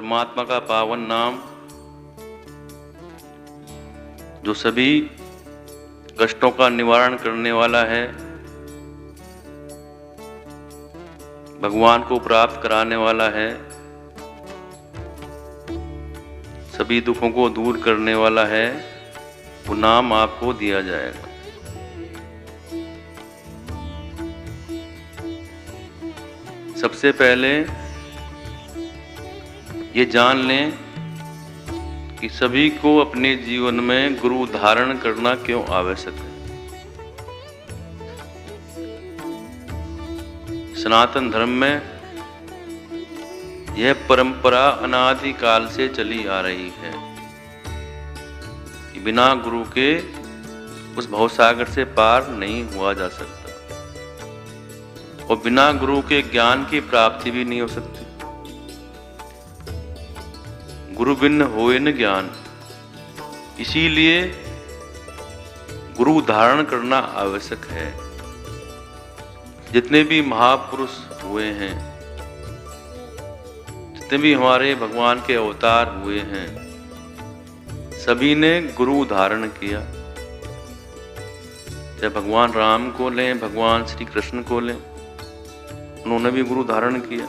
परमात्मा का पावन नाम जो सभी कष्टों का निवारण करने वाला है, भगवान को प्राप्त कराने वाला है, सभी दुखों को दूर करने वाला है, वो नाम आपको दिया जाएगा। सबसे पहले ये जान लें कि सभी को अपने जीवन में गुरु धारण करना क्यों आवश्यक है। सनातन धर्म में यह परंपरा अनादि काल से चली आ रही है कि बिना गुरु के उस भवसागर से पार नहीं हुआ जा सकता और बिना गुरु के ज्ञान की प्राप्ति भी नहीं हो सकती। गुरु बिन होए न ज्ञान, इसीलिए गुरु धारण करना आवश्यक है। जितने भी महापुरुष हुए हैं, जितने भी हमारे भगवान के अवतार हुए हैं, सभी ने गुरु धारण किया। चाहे भगवान राम को लें, भगवान श्री कृष्ण को लें, उन्होंने भी गुरु धारण किया।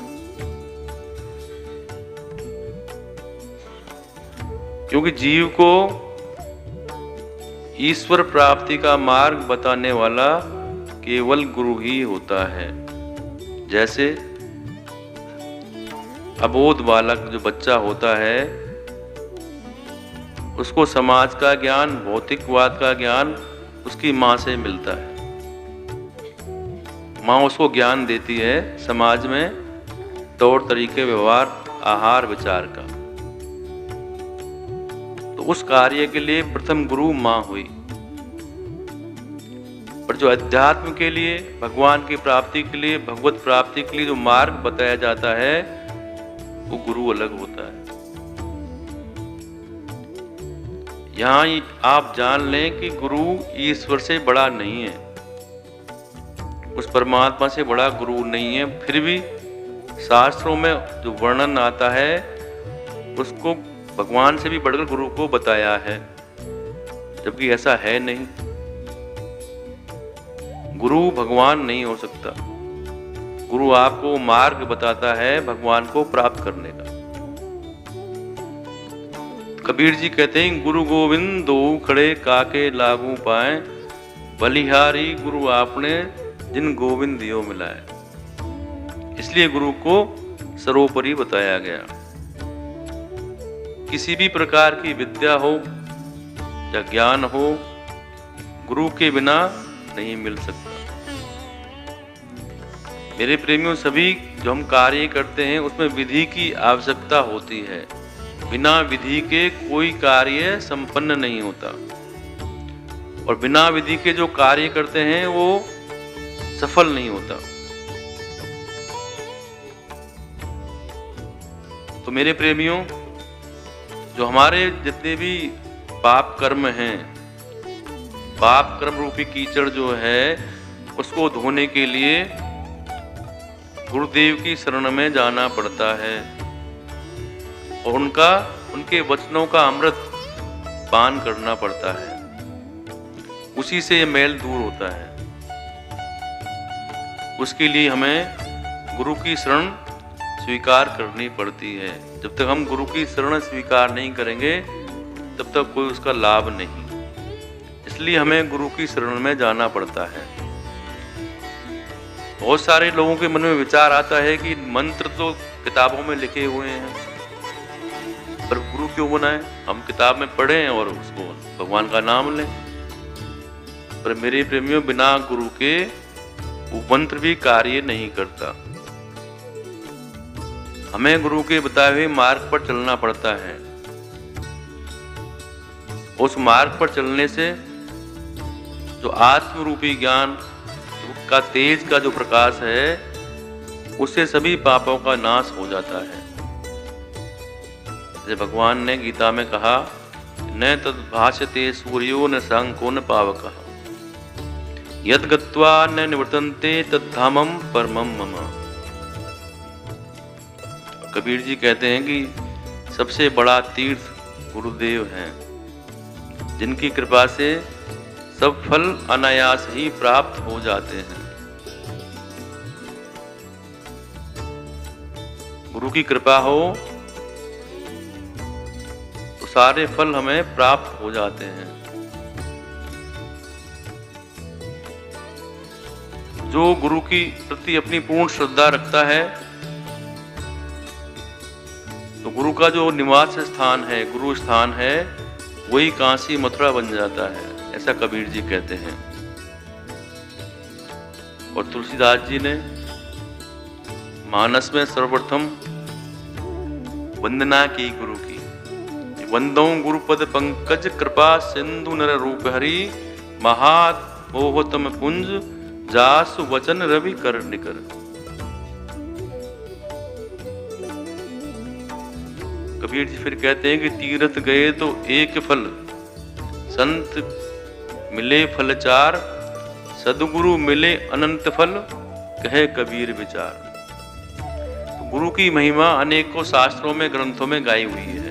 क्योंकि जीव को ईश्वर प्राप्ति का मार्ग बताने वाला केवल गुरु ही होता है। जैसे अबोध बालक जो बच्चा होता है, उसको समाज का ज्ञान, भौतिकवाद का ज्ञान उसकी माँ से मिलता है। माँ उसको ज्ञान देती है समाज में तौर तरीके, व्यवहार, आहार विचार का। तो उस कार्य के लिए प्रथम गुरु माँ हुई। पर जो अध्यात्म के लिए, भगवान की प्राप्ति के लिए, भगवत प्राप्ति के लिए जो मार्ग बताया जाता है, वो गुरु अलग होता है। यहाँ आप जान लें कि गुरु ईश्वर से बड़ा नहीं है, उस परमात्मा से बड़ा गुरु नहीं है। फिर भी शास्त्रों में जो वर्णन आता है, उसको भगवान से भी बढ़कर गुरु को बताया है, जबकि ऐसा है नहीं। गुरु भगवान नहीं हो सकता। गुरु आपको मार्ग बताता है भगवान को प्राप्त करने का। कबीर जी कहते हैं, गुरु गोविंद दो खड़े काके लागू पाए, बलिहारी गुरु आपने जिन गोविंद दियो मिलाए। इसलिए गुरु को सर्वोपरि बताया गया। किसी भी प्रकार की विद्या हो या ज्ञान हो, गुरु के बिना नहीं मिल सकता। मेरे प्रेमियों, सभी जो हम कार्य करते हैं उसमें विधि की आवश्यकता होती है। बिना विधि के कोई कार्य संपन्न नहीं होता और बिना विधि के जो कार्य करते हैं वो सफल नहीं होता। तो मेरे प्रेमियों, जो हमारे जितने भी पाप कर्म हैं, पाप कर्म रूपी कीचड़ जो है, उसको धोने के लिए गुरुदेव की शरण में जाना पड़ता है और उनके वचनों का अमृत पान करना पड़ता है। उसी से ये मैल दूर होता है। उसके लिए हमें गुरु की शरण स्वीकार करनी पड़ती है। जब तक हम गुरु की शरण स्वीकार नहीं करेंगे, तब तक कोई उसका लाभ नहीं। इसलिए हमें गुरु की शरण में जाना पड़ता है। बहुत सारे लोगों के मन में विचार आता है कि मंत्र तो किताबों में लिखे हुए हैं, पर गुरु क्यों बनाए? हम किताब में पढ़ें और उसको भगवान का नाम लें। पर मेरे प्रेमियों, बिना गुरु के वो मंत्र भी कार्य नहीं करता। हमें गुरु के बताए हुए मार्ग पर चलना पड़ता है। उस मार्ग पर चलने से जो आत्म रूपी ज्ञान का तेज का जो प्रकाश है, उससे सभी पापों का नाश हो जाता है। जैसे भगवान ने गीता में कहा, न तद् भाष्यते सूर्यो न शंको न पावकः, यद् गत्वा न निवर्तन्ते तद्धामं परमं मम। कबीर जी कहते हैं कि सबसे बड़ा तीर्थ गुरुदेव हैं, जिनकी कृपा से सब फल अनायास ही प्राप्त हो जाते हैं। गुरु की कृपा हो तो सारे फल हमें प्राप्त हो जाते हैं। जो गुरु की प्रति अपनी पूर्ण श्रद्धा रखता है, तो गुरु का जो निवास स्थान है, गुरु स्थान है, वही काशी मथुरा बन जाता है, ऐसा कबीर जी कहते हैं। और तुलसीदास जी ने मानस में सर्वप्रथम वंदना की गुरु की। वंदो गुरुपद पंकज कृपा सिंधु नर रूप हरि, महात मोहतम पुंज जासु वचन रवि कर निकर। कबीर जी फिर कहते हैं कि तीर्थ गए तो एक फल, संत मिले फल चार, सदगुरु मिले अनंत फल, कहे कबीर विचार। तो गुरु की महिमा अनेकों शास्त्रों में, ग्रंथों में गाई हुई है।